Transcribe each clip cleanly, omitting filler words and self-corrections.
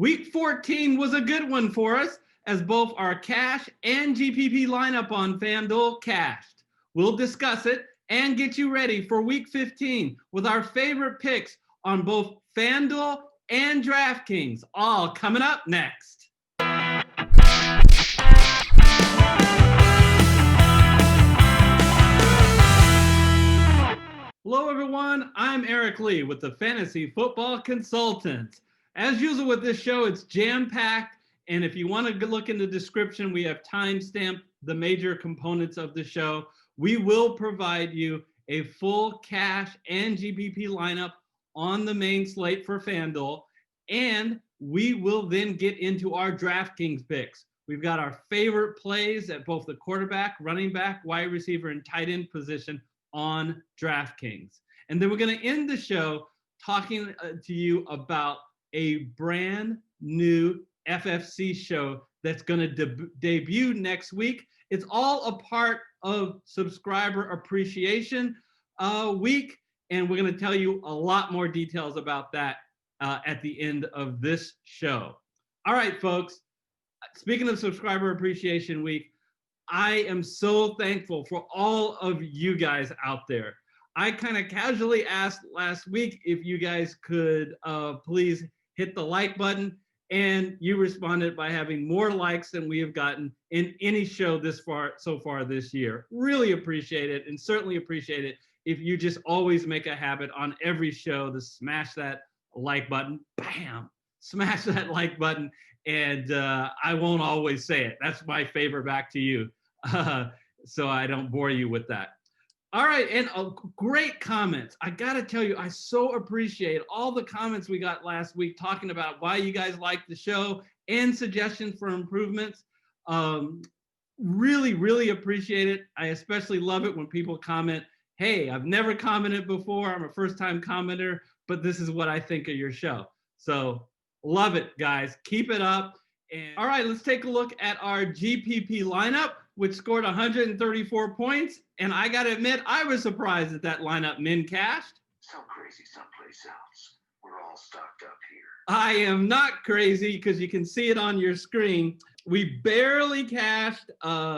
Week 14 was a good one for us as both our cash and GPP lineup on FanDuel cashed. We'll discuss it and get you ready for Week 15 with our favorite picks on both FanDuel and DraftKings, all coming up next. Hello, everyone. I'm Eric Lee with the Fantasy Football Consultants. As usual with this show, it's jam-packed, and if you want to look in the description, we have time-stamped the major components of the show. We will provide you a full cash and GPP lineup on the main slate for FanDuel, and we will then get into our DraftKings picks. We've got our favorite plays at both the quarterback, running back, wide receiver, and tight end position on DraftKings. And then we're going to end the show talking to you about a brand new FFC show that's going to debut next week. It's all a part of Subscriber Appreciation Week, and we're going to tell you a lot more details about that at the end of this show. All right, folks, speaking of Subscriber Appreciation Week, I am so thankful for all of you guys out there. I kind of casually asked last week if you guys could please hit the like button, and you responded by having more likes than we have gotten in any show so far this year. Really appreciate it, and certainly appreciate it if you just always make a habit on every show to smash that like button. Bam! Smash that like button, and I won't always say it. That's my favor back to you, so I don't bore you with that. All right, and great comments. I got to tell you, I so appreciate all the comments we got last week talking about why you guys like the show and suggestions for improvements. Really, really appreciate it. I especially love it when people comment, hey, I've never commented before. I'm a first-time commenter, but this is what I think of your show. So love it, guys. Keep it up. And all right, let's take a look at our GPP lineup, which scored 134 points. And I got to admit, I was surprised that lineup min cashed. So crazy someplace else. We're all stocked up here. I am not crazy because you can see it on your screen. We barely cashed,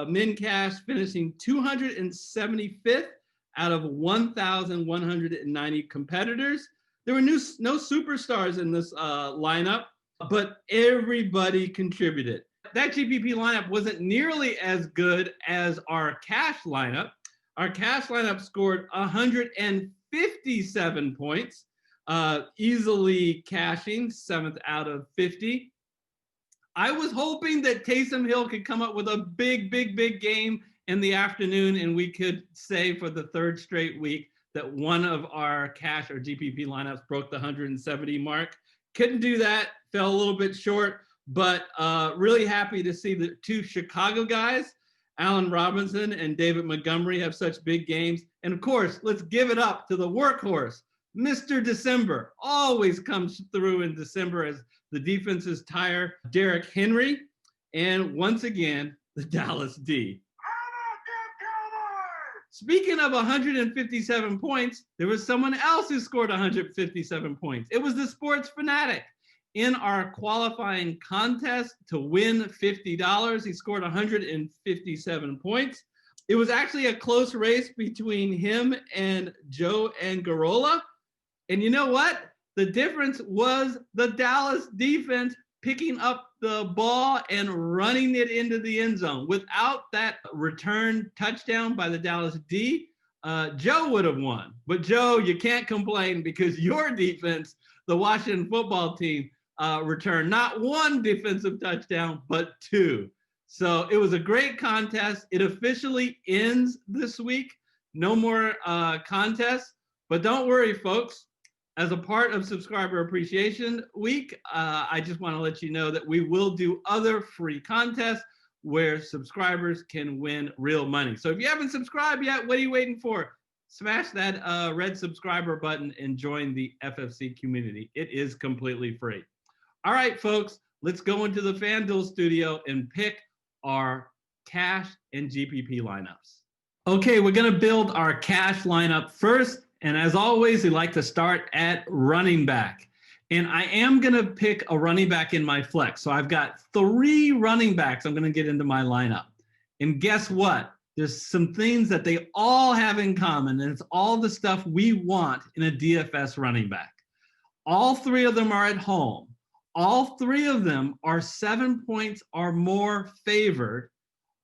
min cash, finishing 275th out of 1,190 competitors. There were no superstars in this lineup, but everybody contributed. That GPP lineup wasn't nearly as good as our cash lineup. Our cash lineup scored 157 points, easily cashing 7th out of 50. I was hoping that Taysom Hill could come up with a big game in the afternoon, and we could say for the third straight week that one of our cash or GPP lineups broke the 170 mark. Couldn't do that, fell a little bit short. But really happy to see the two Chicago guys, Allen Robinson and David Montgomery, have such big games. And of course, let's give it up to the workhorse, Mr. December. Always comes through in December as the defenses tire Derrick Henry. And once again, the Dallas D. Speaking of 157 points, there was someone else who scored 157 points. It was the Sports Fanatic. In our qualifying contest to win $50, he scored 157 points. It was actually a close race between him and Joe Angarola. And you know what? The difference was the Dallas defense picking up the ball and running it into the end zone. Without that return touchdown by the Dallas D, Joe would have won. But Joe, you can't complain because your defense, the Washington football team, returned not one defensive touchdown, but 2. So it was a great contest. It officially ends this week. No more contests. But don't worry, folks. As a part of Subscriber Appreciation Week, I just want to let you know that we will do other free contests where subscribers can win real money. So if you haven't subscribed yet, what are you waiting for? Smash that red subscriber button and join the FFC community. It is completely free. All right, folks, let's go into the FanDuel studio and pick our cash and GPP lineups. Okay, we're going to build our cash lineup first. And as always, we like to start at running back. And I am going to pick a running back in my flex. So I've got 3 running backs I'm going to get into my lineup. And guess what? There's some things that they all have in common, and it's all the stuff we want in a DFS running back. All 3 of them are at home. All 3 of them are 7 points or more favored.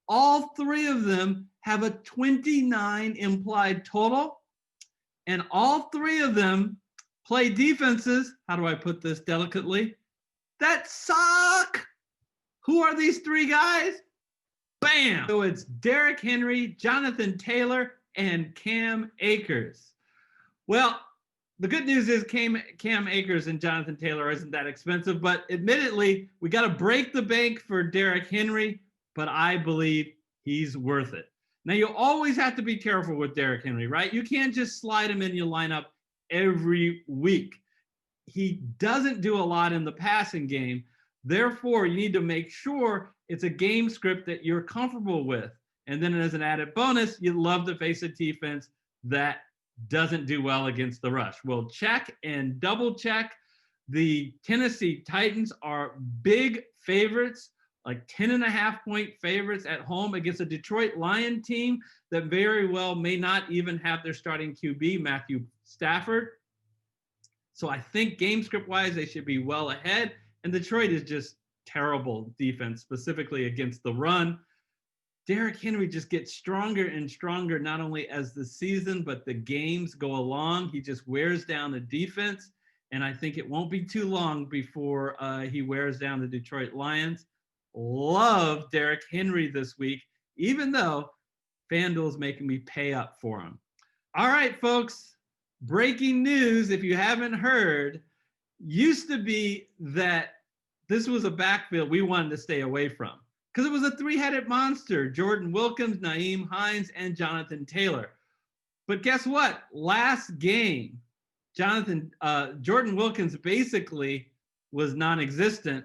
All 3 of them have a 29 implied total. And all 3 of them play defenses, how do I put this delicately, that suck. Who are these 3 guys? Bam! So it's Derrick Henry, Jonathan Taylor, and Cam Akers. Well, the good news is Cam Akers and Jonathan Taylor isn't that expensive, but admittedly, we got to break the bank for Derrick Henry, but I believe he's worth it. Now, you always have to be careful with Derrick Henry, right? You can't just slide him in your lineup every week. He doesn't do a lot in the passing game. Therefore, you need to make sure it's a game script that you're comfortable with. And then as an added bonus, you'd love to face a defense that doesn't do well against the rush. Well, check and double check. The Tennessee Titans are big favorites, like 10.5-point favorites at home against a Detroit Lion team that very well may not even have their starting QB, Matthew Stafford. So I think game script wise, they should be well ahead. And Detroit is just terrible defense, specifically against the run. Derrick Henry just gets stronger and stronger, not only as the season, but the games go along. He just wears down the defense. And I think it won't be too long before he wears down the Detroit Lions. Love Derrick Henry this week, even though FanDuel is making me pay up for him. All right, folks, breaking news, if you haven't heard, used to be that this was a backfield we wanted to stay away from because it was a 3-headed monster: Jordan Wilkins, Nyheim Hines, and Jonathan Taylor. But guess what? Last game, Jordan Wilkins basically was non-existent,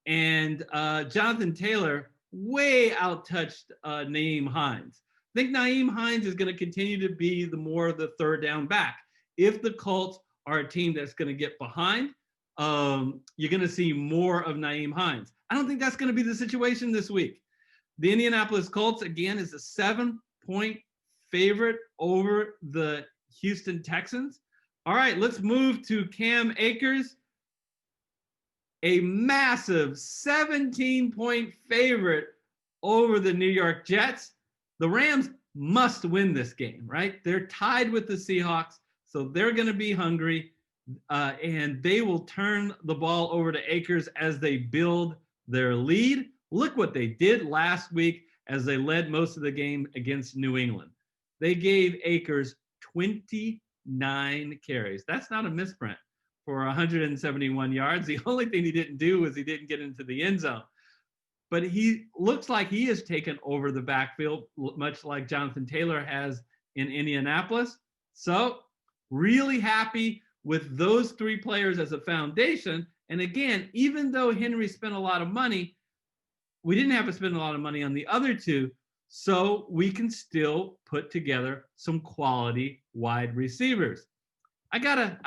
and Jonathan Taylor way outtouched Nyheim Hines. I think Nyheim Hines is going to continue to be more of the third down back. If the Colts are a team that's going to get behind, you're going to see more of Nyheim Hines. I don't think that's going to be the situation this week. The Indianapolis Colts, again, is a 7-point favorite over the Houston Texans. All right, let's move to Cam Akers, a massive 17-point favorite over the New York Jets. The Rams must win this game, right? They're tied with the Seahawks, so they're going to be hungry, and they will turn the ball over to Akers as they build their lead. Look what they did last week as they led most of the game against New England. They gave Akers 29 carries. That's not a misprint for 171 yards. The only thing he didn't do was he didn't get into the end zone. But he looks like he has taken over the backfield, much like Jonathan Taylor has in Indianapolis. So really happy with those 3 players as a foundation. And again, even though Henry spent a lot of money, we didn't have to spend a lot of money on the other 2. So we can still put together some quality wide receivers. I got a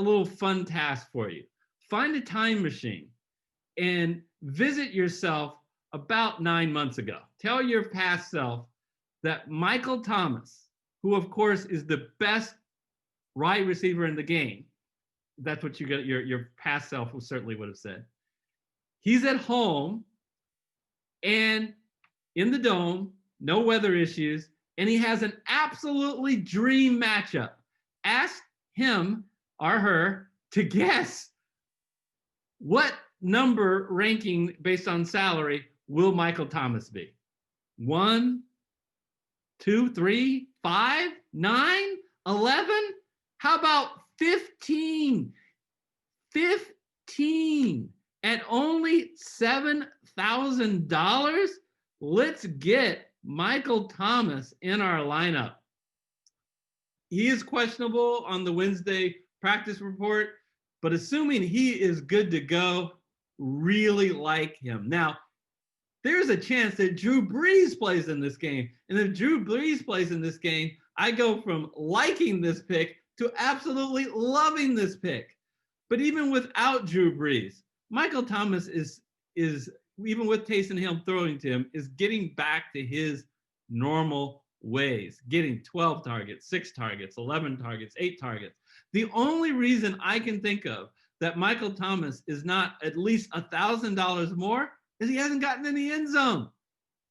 little fun task for you. Find a time machine and visit yourself about 9 months ago. Tell your past self that Michael Thomas, who of course is the best wide receiver in the game, that's what your past self certainly would have said. He's at home and in the dome, no weather issues, and he has an absolutely dream matchup. Ask him or her to guess what number ranking based on salary will Michael Thomas be? 1, 2, 3, 5, 9, 11? How about 15? 15 at only $7,000? Let's get Michael Thomas in our lineup. He is questionable on the Wednesday practice report, but assuming he is good to go, really like him. Now, there's a chance that Drew Brees plays in this game. And if Drew Brees plays in this game, I go from liking this pick to absolutely loving this pick. But even without Drew Brees, Michael Thomas is even with Taysom Hill throwing to him, is getting back to his normal ways, getting 12 targets, 6 targets, 11 targets, 8 targets. The only reason I can think of that Michael Thomas is not at least $1,000 more is he hasn't gotten in the end zone.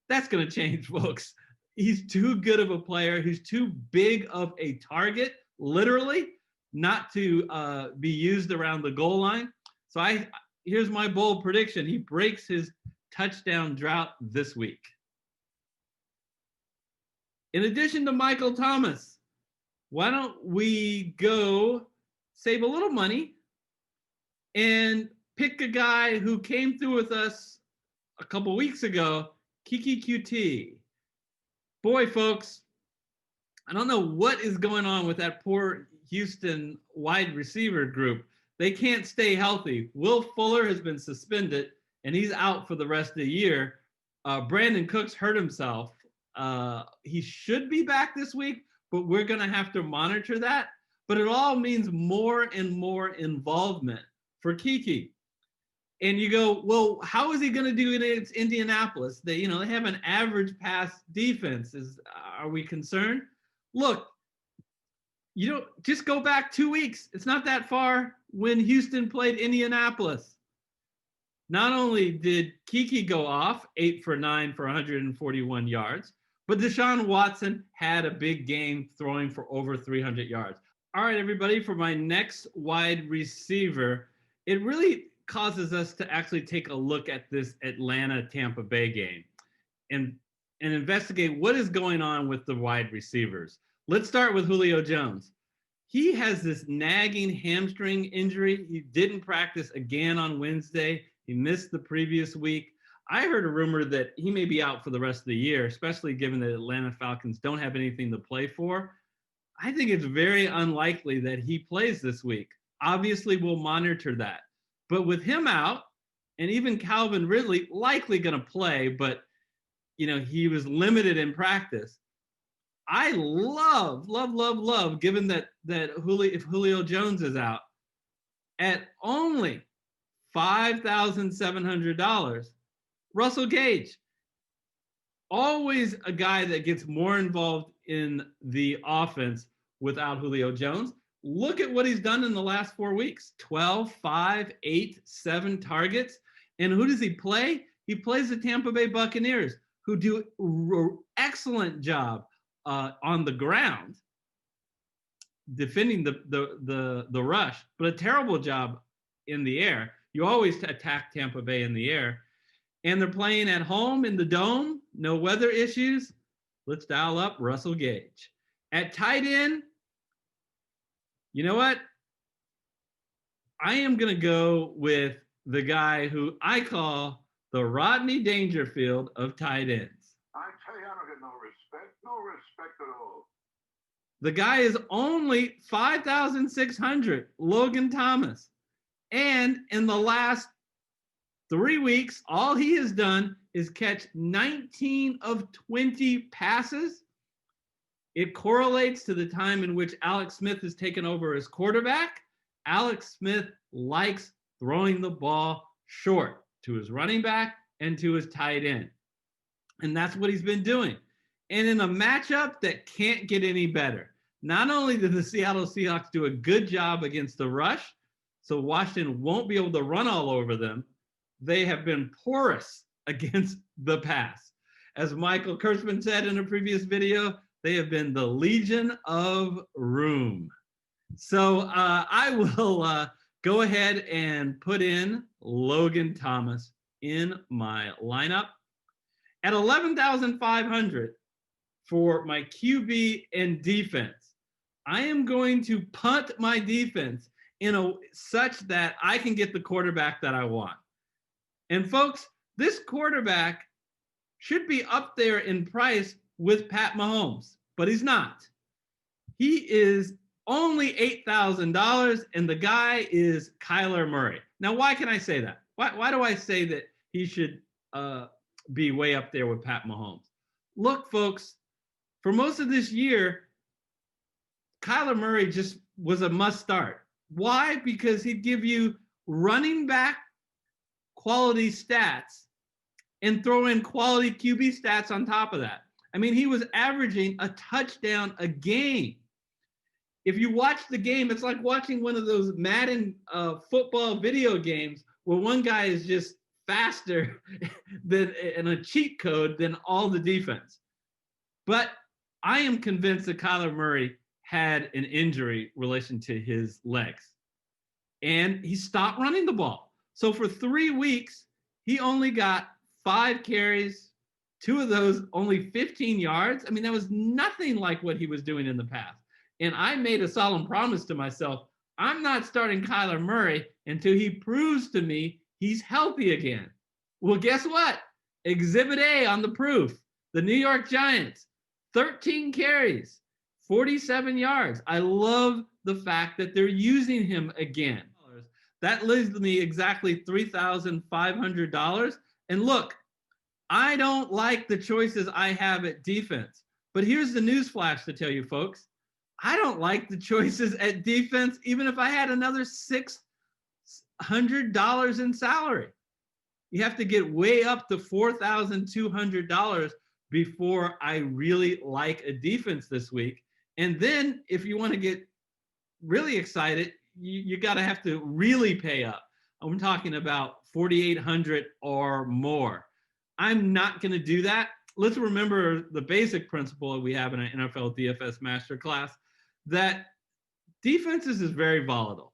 That's going to change, folks. He's too good of a player. He's too big of a target, literally, not to be used around the goal line. So here's my bold prediction. He breaks his touchdown drought this week. In addition to Michael Thomas, why don't we go save a little money and pick a guy who came through with us a couple weeks ago, Kiki QT. Boy, folks, I don't know what is going on with that poor Houston wide receiver group. They can't stay healthy. Will Fuller has been suspended, and he's out for the rest of the year. Brandon Cooks hurt himself. He should be back this week, but we're going to have to monitor that. But it all means more and more involvement for Kiki. And you go, well, how is he going to do it against Indianapolis? They have an average pass defense. Are we concerned? Look, just go back 2 weeks. It's not that far when Houston played Indianapolis. Not only did Kiki go off 8 for 9 for 141 yards, but Deshaun Watson had a big game throwing for over 300 yards. All right, everybody, for my next wide receiver, it really causes us to actually take a look at this Atlanta-Tampa Bay game and investigate what is going on with the wide receivers. Let's start with Julio Jones. He has this nagging hamstring injury. He didn't practice again on Wednesday. He missed the previous week. I heard a rumor that he may be out for the rest of the year, especially given that Atlanta Falcons don't have anything to play for. I think it's very unlikely that he plays this week. Obviously, we'll monitor that. But with him out, and even Calvin Ridley likely going to play, but he was limited in practice. I love, given that if Julio Jones is out, at only $5,700, Russell Gage, always a guy that gets more involved in the offense without Julio Jones. Look at what he's done in the last 4 weeks. 12, 5, 8, 7 targets. And who does he play? He plays the Tampa Bay Buccaneers, who do an excellent job on the ground defending the rush, but a terrible job in the air. You always attack Tampa Bay in the air. And they're playing at home in the Dome, no weather issues. Let's dial up Russell Gage. At tight end, you know what? I am going to go with the guy who I call the Rodney Dangerfield of tight ends. I tell you, I don't get no respect at all. The guy is only $5,600, Logan Thomas. And in the last 3 weeks, all he has done is catch 19 of 20 passes. It correlates to the time in which Alex Smith has taken over as quarterback. Alex Smith likes throwing the ball short to his running back and to his tight end. And that's what he's been doing. And in a matchup that can't get any better, not only did the Seattle Seahawks do a good job against the rush, so Washington won't be able to run all over them, they have been porous against the pass. As Michael Kurtzman said in a previous video, they have been the Legion of Room. So I will go ahead and put in Logan Thomas in my lineup. At $11,500 for my QB and defense, I am going to punt my defense such that I can get the quarterback that I want. And folks, this quarterback should be up there in price with Pat Mahomes, but he's not. He is only $8,000, and the guy is Kyler Murray. Now, why can I say that? Why do I say that he should be way up there with Pat Mahomes? Look, folks, for most of this year, Kyler Murray just was a must start. Why? Because he'd give you running back quality stats and throw in quality QB stats on top of that. I mean, he was averaging a touchdown a game. If you watch the game, it's like watching one of those Madden football video games where one guy is just faster than and a cheat code than all the defense. But I am convinced that Kyler Murray had an injury relation to his legs, and he stopped running the ball. So for 3 weeks, he only got 5 carries, 2 of those only 15 yards. I mean, that was nothing like what he was doing in the past. And I made a solemn promise to myself, I'm not starting Kyler Murray until he proves to me he's healthy again. Well, guess what? Exhibit A on the proof. The New York Giants, 13 carries, 47 yards. I love the fact that they're using him again. That leaves me exactly $3,500. And look, I don't like the choices I have at defense. But here's the news flash to tell you folks. I don't like the choices at defense, even if I had another $600 in salary. You have to get way up to $4,200 before I really like a defense this week. And then if you want to get really excited, you got to have to really pay up. I'm talking about $4,800 or more. I'm not going to do that. Let's remember the basic principle we have in an NFL DFS masterclass, that defenses is very volatile.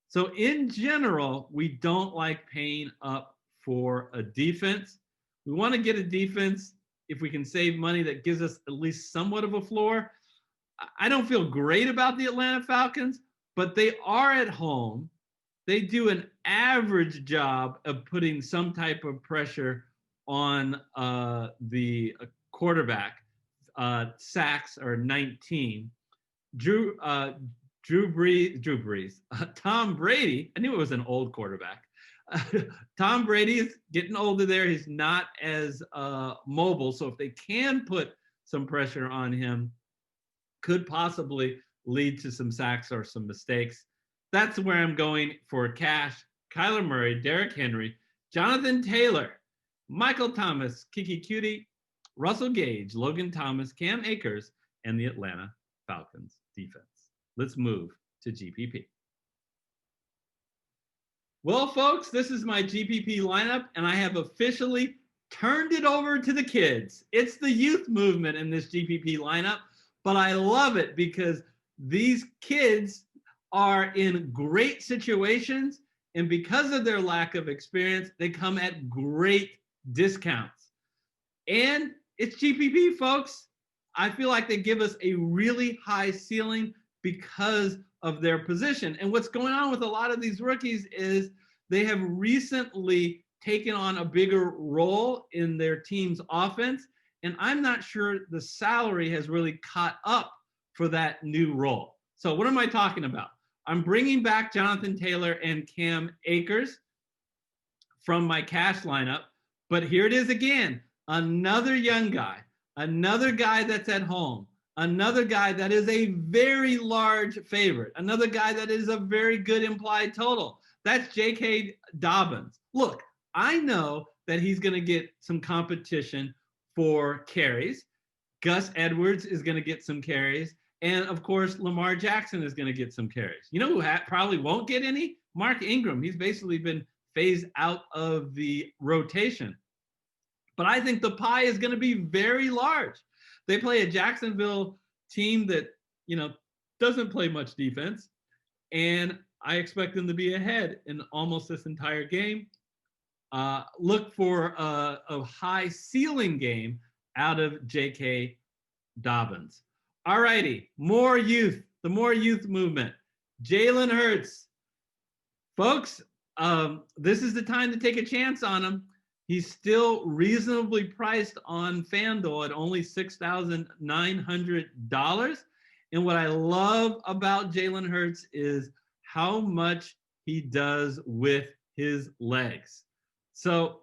So in general, we don't like paying up for a defense. We want to get a defense, if we can save money, that gives us at least somewhat of a floor. I don't feel great about the Atlanta Falcons, but they are at home. They do an average job of putting some type of pressure on the quarterback. Sacks are 19. Tom Brady, I knew it was an old quarterback. Tom Brady is getting older there. He's not as mobile. So if they can put some pressure on him, could possibly lead to some sacks or some mistakes. That's where I'm going for cash. Kyler Murray, Derrick Henry, Jonathan Taylor, Michael Thomas, Kiki Cutie, Russell Gage, Logan Thomas, Cam Akers, and the Atlanta Falcons defense. Let's move to GPP. Well, folks, this is my GPP lineup, and I have officially turned it over to the kids. It's the youth movement in this GPP lineup, but I love it because these kids are in great situations, and because of their lack of experience, they come at great discounts. And it's GPP, folks. I feel like they give us a really high ceiling because of their position. And what's going on with a lot of these rookies is they have recently taken on a bigger role in their team's offense. And I'm not sure the salary has really caught up for that new role. So what am I talking about? I'm bringing back Jonathan Taylor and Cam Akers from my cash lineup. But here it is again, another young guy, another guy that's at home, another guy that is a very large favorite, another guy that is a very good implied total. That's J.K. Dobbins. Look, I know that he's going to get some competition for carries. Gus Edwards is going to get some carries. And, of course, Lamar Jackson is going to get some carries. You know who probably won't get any? Mark Ingram. He's basically been phased out of the rotation. But I think the pie is going to be very large. They play a Jacksonville team that, doesn't play much defense. And I expect them to be ahead in almost this entire game. Look for a high ceiling game out of J.K. Dobbins. All righty, more youth, the more youth movement. Jalen Hurts. Folks, this is the time to take a chance on him. He's still reasonably priced on FanDuel at only $6,900. And what I love about Jalen Hurts is how much he does with his legs. So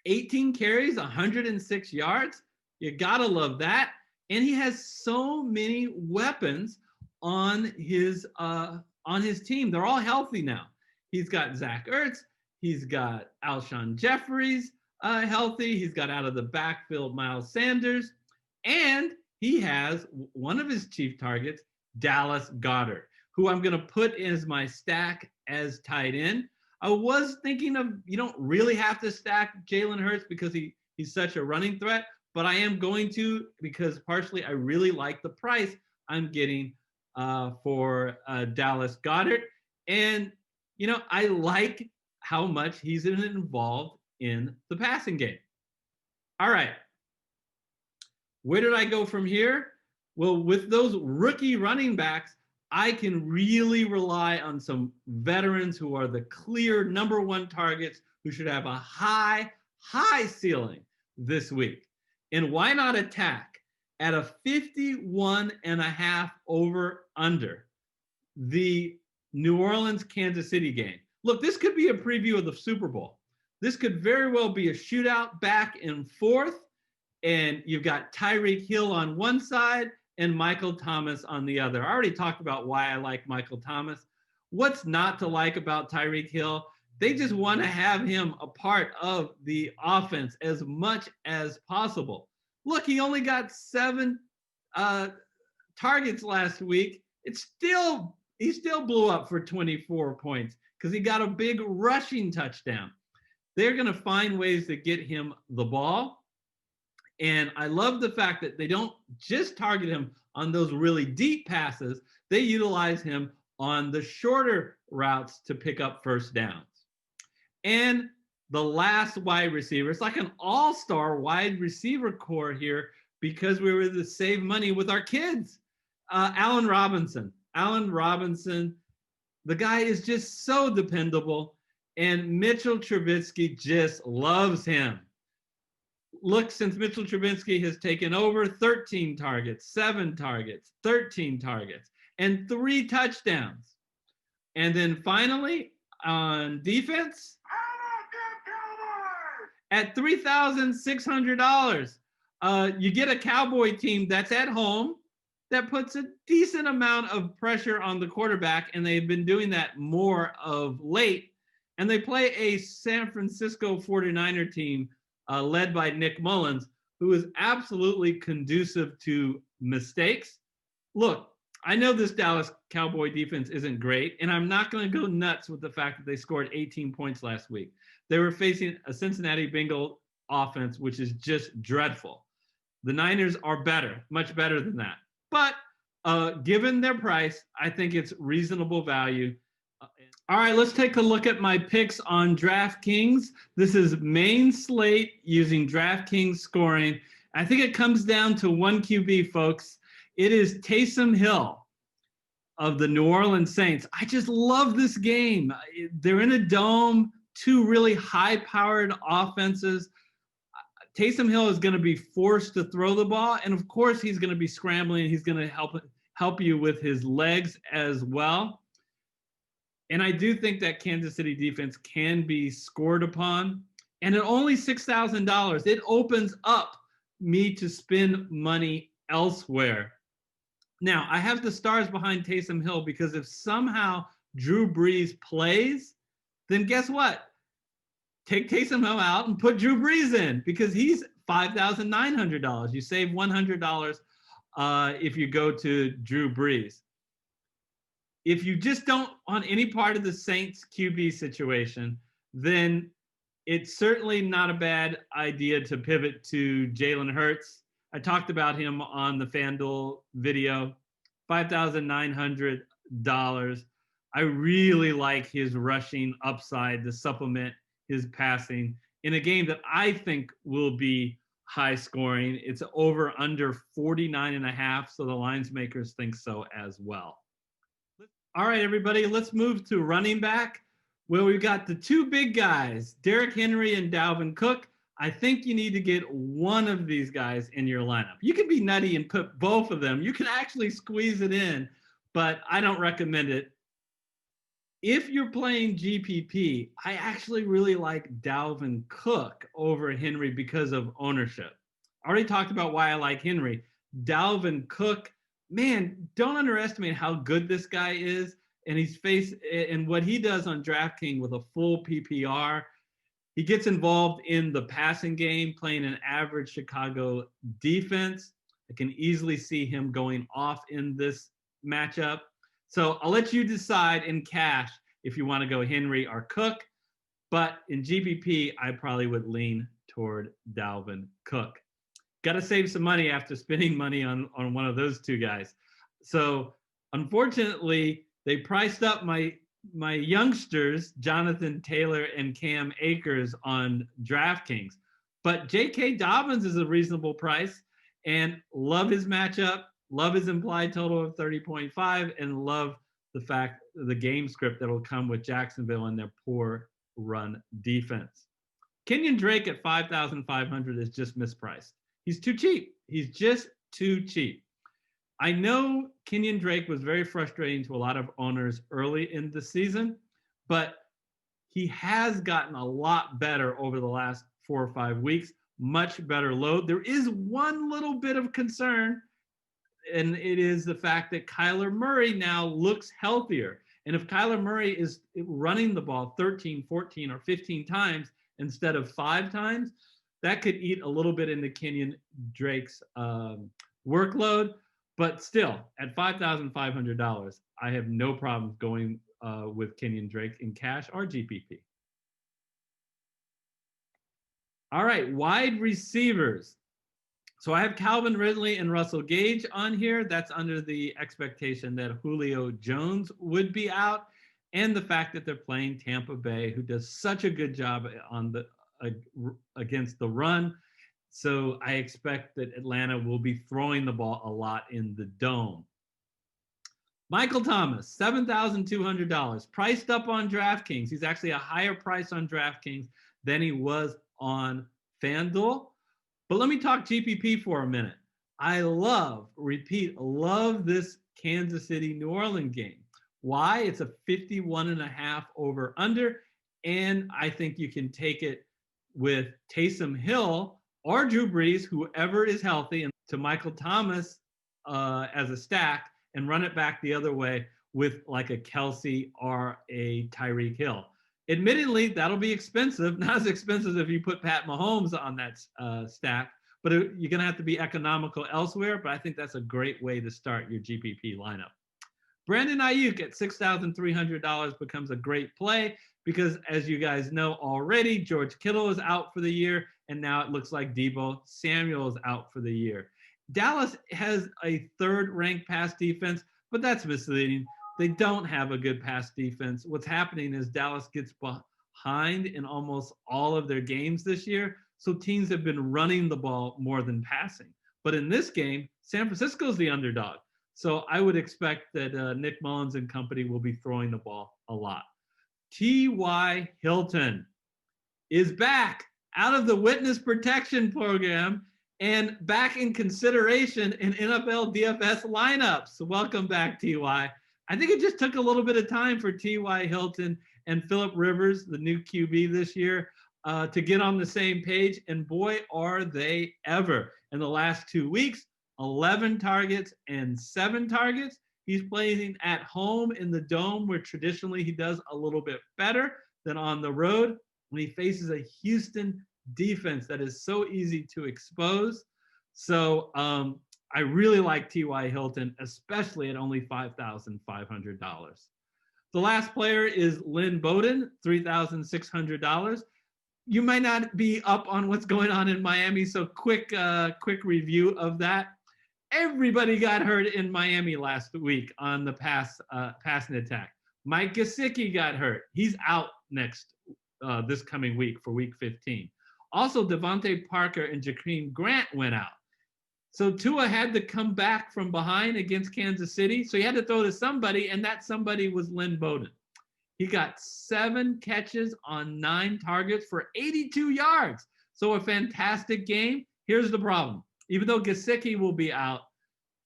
18 carries, 106 yards. You got to love that. And he has so many weapons on his on his team. They're all healthy now. He's got Zach Ertz. He's got Alshon Jeffries healthy. He's got out of the backfield Miles Sanders. And he has one of his chief targets, Dallas Goedert, who I'm going to put as my stack as tight end. I was thinking of, you don't really have to stack Jalen Hurts because he's such a running threat, but I am going to because partially I really like the price I'm getting for Dallas Goedert. And, you know, I like how much he's involved in the passing game. All right. Where did I go from here? Well, with those rookie running backs, I can really rely on some veterans who are the clear number one targets who should have a high ceiling this week. And why not attack at a 51.5 over under the New Orleans Kansas City game? Look, this could be a preview of the Super Bowl. This could very well be a shootout back and forth. And you've got Tyreek Hill on one side and Michael Thomas on the other. I already talked about why I like Michael Thomas. What's not to like about Tyreek Hill? They just want to have him a part of the offense as much as possible. Look, he only got 7 targets last week. He still blew up for 24 points because he got a big rushing touchdown. They're going to find ways to get him the ball. And I love the fact that they don't just target him on those really deep passes. They utilize him on the shorter routes to pick up first downs. And the last wide receiver, it's like an all-star wide receiver core here because we were able to save money with our kids. Allen Robinson. The guy is just so dependable. And Mitchell Trubisky just loves him. Look, since Mitchell Trubisky has taken over, 13 targets, 7 targets, 13 targets, and 3 touchdowns. And then finally, on defense, at $3,600, you get a Cowboy team that's at home that puts a decent amount of pressure on the quarterback, and they've been doing that more of late. And they play a San Francisco 49er team led by Nick Mullins, who is absolutely conducive to mistakes. Look, I know this Dallas Cowboy defense isn't great, and I'm not going to go nuts with the fact that they scored 18 points last week. They were facing a Cincinnati Bengal offense, which is just dreadful. The Niners are better, much better than that. But given their price, I think it's reasonable value. All right, let's take a look at my picks on DraftKings. This is main slate using DraftKings scoring. I think it comes down to one QB, folks. It is Taysom Hill of the New Orleans Saints. I just love this game. They're in a dome, 2 really high-powered offenses. Taysom Hill is going to be forced to throw the ball, and of course he's going to be scrambling. He's going to help you with his legs as well. And I do think that Kansas City defense can be scored upon. And at only $6,000, it opens up me to spend money elsewhere. Now, I have the stars behind Taysom Hill because if somehow Drew Brees plays, then guess what? Take Taysom Hill out and put Drew Brees in because he's $5,900. You save $100 if you go to Drew Brees. If you just don't on any part of the Saints QB situation, then it's certainly not a bad idea to pivot to Jalen Hurts. I talked about him on the FanDuel video, $5,900. I really like his rushing upside to supplement his passing in a game that I think will be high scoring. It's over under 49.5, so the lines makers think so as well. All right, everybody, let's move to running back, where we've got the 2 big guys, Derrick Henry and Dalvin Cook. I think you need to get one of these guys in your lineup. You can be nutty and put both of them. You can actually squeeze it in, but I don't recommend it. If you're playing GPP, I actually really like Dalvin Cook over Henry because of ownership. I already talked about why I like Henry. Dalvin Cook, man, don't underestimate how good this guy is. And what he does on DraftKings with a full PPR, he gets involved in the passing game, playing an average Chicago defense. I can easily see him going off in this matchup. So I'll let you decide in cash if you want to go Henry or Cook. But in GPP, I probably would lean toward Dalvin Cook. Got to save some money after spending money on one of those two guys. So unfortunately, they priced up my youngsters, Jonathan Taylor and Cam Akers, on DraftKings. But J.K. Dobbins is a reasonable price, and love his matchup, love his implied total of 30.5, and love the fact the game script that will come with Jacksonville and their poor run defense. Kenyon Drake at 5,500 is just mispriced. He's too cheap. He's just too cheap. I know Kenyon Drake was very frustrating to a lot of owners early in the season, but he has gotten a lot better over the last 4 or 5 weeks, much better load. There is one little bit of concern, and it is the fact that Kyler Murray now looks healthier. And if Kyler Murray is running the ball 13, 14, or 15 times instead of 5 times, that could eat a little bit into Kenyon Drake's workload. But still, at $5,500, I have no problem going with Kenyon Drake in cash or GPP. All right, wide receivers. So I have Calvin Ridley and Russell Gage on here. That's under the expectation that Julio Jones would be out, and the fact that they're playing Tampa Bay, who does such a good job on the against the run. So I expect that Atlanta will be throwing the ball a lot in the dome. Michael Thomas, $7,200, priced up on DraftKings. He's actually a higher price on DraftKings than he was on FanDuel. But let me talk GPP for a minute. I love this Kansas City New Orleans game. Why? It's a 51.5 over under, and I think you can take it with Taysom Hill or Drew Brees, whoever is healthy, and to Michael Thomas as a stack, and run it back the other way with like a Kelsey or a Tyreek Hill. Admittedly, that'll be expensive. Not as expensive if you put Pat Mahomes on that stack, but you're going to have to be economical elsewhere. But I think that's a great way to start your GPP lineup. Brandon Ayuk at $6,300 becomes a great play because, as you guys know already, George Kittle is out for the year, and now it looks like Deebo Samuel is out for the year. Dallas has a third-ranked pass defense, but that's misleading. They don't have a good pass defense. What's happening is Dallas gets behind in almost all of their games this year, so teams have been running the ball more than passing. But in this game, San Francisco's the underdog. So I would expect that Nick Mullins and company will be throwing the ball a lot. T.Y. Hilton is back out of the witness protection program and back in consideration in NFL DFS lineups. So welcome back, T.Y. I think it just took a little bit of time for T.Y. Hilton and Phillip Rivers, the new QB this year, to get on the same page. And boy, are they ever. In the last 2 weeks, 11 targets and 7 targets. He's playing at home in the dome, where traditionally he does a little bit better than on the road when he faces a Houston defense that is so easy to expose. So I really like T.Y. Hilton, especially at only $5,500. The last player is Lynn Bowden, $3,600. You might not be up on what's going on in Miami, so quick review of that. Everybody got hurt in Miami last week on the passing attack. Mike Gesicki got hurt. He's out this coming week for week 15. Also, Devontae Parker and Jakeem Grant went out. So Tua had to come back from behind against Kansas City. So he had to throw to somebody, and that somebody was Lynn Bowden. He got 7 catches on 9 targets for 82 yards. So a fantastic game. Here's the problem. Even though Gesicki will be out,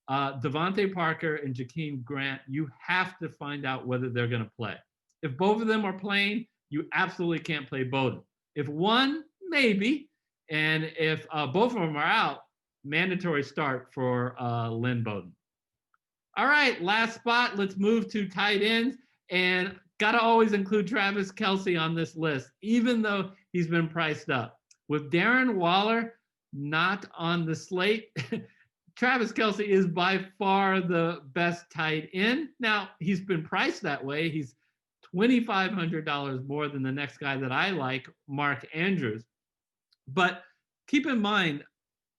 Devontae Parker and Jakeem Grant, you have to find out whether they're going to play. If both of them are playing, you absolutely can't play Bowden. If one, maybe. And if both of them are out, mandatory start for Lynn Bowden. All right, last spot. Let's move to tight ends. And got to always include Travis Kelce on this list, even though he's been priced up. With Darren Waller not on the slate, Travis Kelce is by far the best tight end. Now, he's been priced that way. He's $2,500 more than the next guy that I like, Mark Andrews. But keep in mind,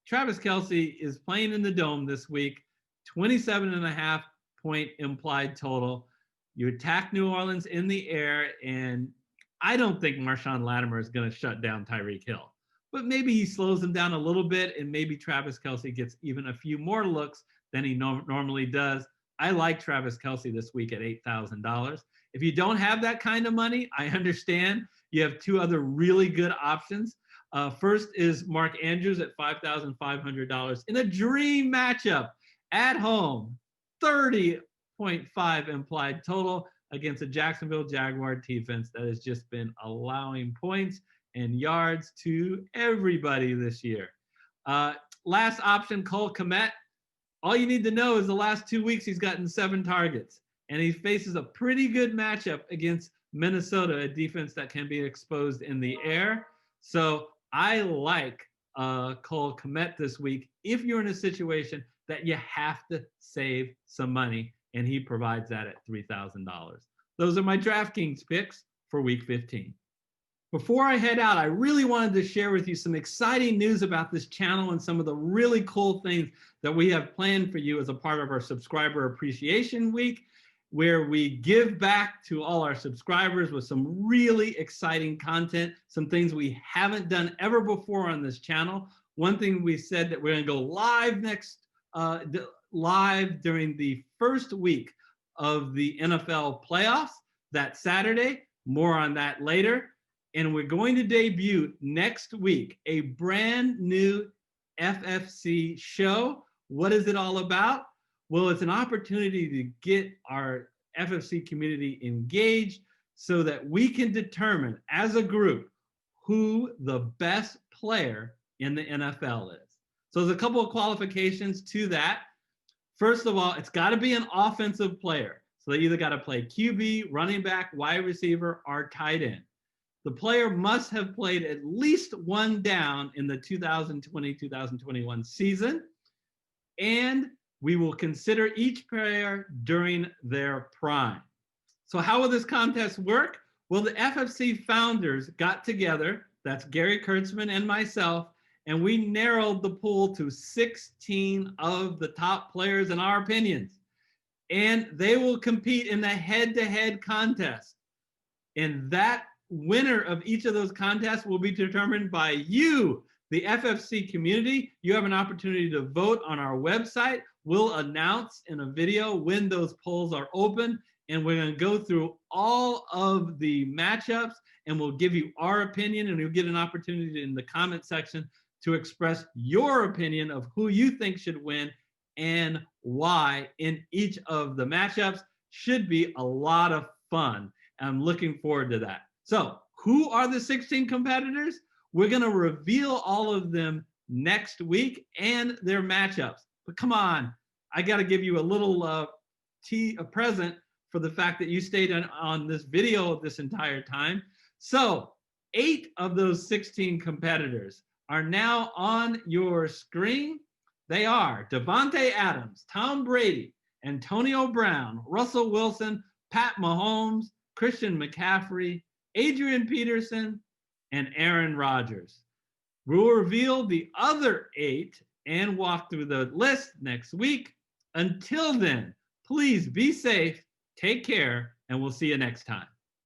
Travis Kelce is playing in the Dome this week, 27.5-point implied total. You attack New Orleans in the air, and I don't think Marshawn Lattimore is going to shut down Tyreek Hill. But maybe he slows him down a little bit, and maybe Travis Kelce gets even a few more looks than he normally does. I like Travis Kelce this week at $8,000. If you don't have that kind of money, I understand. You have two other really good options. First is Mark Andrews at $5,500 in a dream matchup at home, 30.5 implied total against a Jacksonville Jaguar defense that has just been allowing points and yards to everybody this year. Last option, Cole Kmet. All you need to know is the last 2 weeks he's gotten 7 targets, and he faces a pretty good matchup against Minnesota, a defense that can be exposed in the air. So I like Cole Kmet this week if you're in a situation that you have to save some money, and he provides that at $3,000. Those are my DraftKings picks for Week 15. Before I head out, I really wanted to share with you some exciting news about this channel and some of the really cool things that we have planned for you as a part of our Subscriber Appreciation Week, where we give back to all our subscribers with some really exciting content, some things we haven't done ever before on this channel. One thing we said that we're going to go live during the first week of the NFL playoffs that Saturday. More on that later. And we're going to debut next week a brand new FFC show. What is it all about? Well, it's an opportunity to get our FFC community engaged so that we can determine as a group who the best player in the NFL is. So there's a couple of qualifications to that. First of all, it's got to be an offensive player. So they either got to play QB, running back, wide receiver, or tight end. The player must have played at least one down in the 2020-2021 season, and we will consider each player during their prime. So how will this contest work? Well, the FFC founders got together, that's Gary Kurtzman and myself, and we narrowed the pool to 16 of the top players in our opinions. And they will compete in a head-to-head contest. And that winner of each of those contests will be determined by you, the FFC community. You have an opportunity to vote on our website. We'll announce in a video when those polls are open, and we're going to go through all of the matchups, and we'll give you our opinion, and you'll get an opportunity in the comment section to express your opinion of who you think should win and why in each of the matchups. Should be a lot of fun. I'm looking forward to that. So who are the 16 competitors? We're going to reveal all of them next week and their matchups. But come on, I got to give you a little a present for the fact that you stayed on this video this entire time. So 8 of those 16 competitors are now on your screen. They are Devontae Adams, Tom Brady, Antonio Brown, Russell Wilson, Pat Mahomes, Christian McCaffrey, Adrian Peterson, and Aaron Rodgers. We'll reveal the other 8 and walk through the list next week. Until then, please be safe, take care, and we'll see you next time.